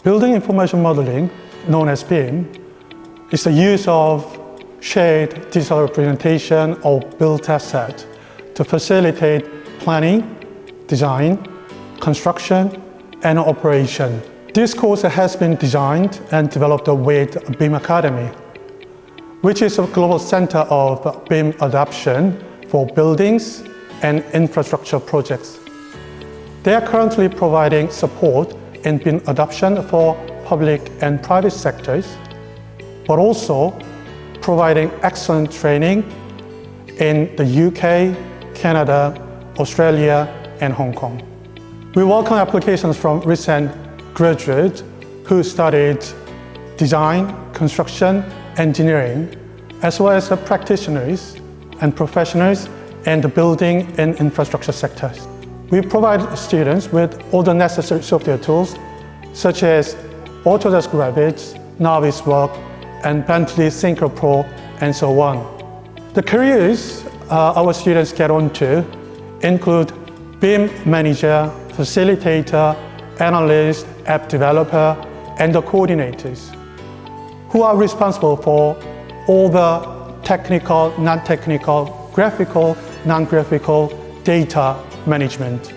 Building information modeling, known as BIM, is the use of shared digital representation of built asset to facilitate planning, design, construction, and operation. This course has been designed and developed with BIM Academy, which is a global center of BIM adoption for buildings and infrastructure projects. They are currently providing support in BIM adoption for public and private sectors, but also providing excellent training in the UK, Canada, Australia, and Hong Kong. We welcome applications from recent graduates who studied design, construction, engineering, as well as the practitioners and professionals in the building and infrastructure sectors. We provide students with all the necessary software tools, such as Autodesk Revit, Naviswork, and Bentley Synchro Pro, and so on. The careers our students get onto include BIM manager, facilitator, analyst, app developer, and the coordinators, who are responsible for all the technical, non-technical, graphical, non-graphical data management.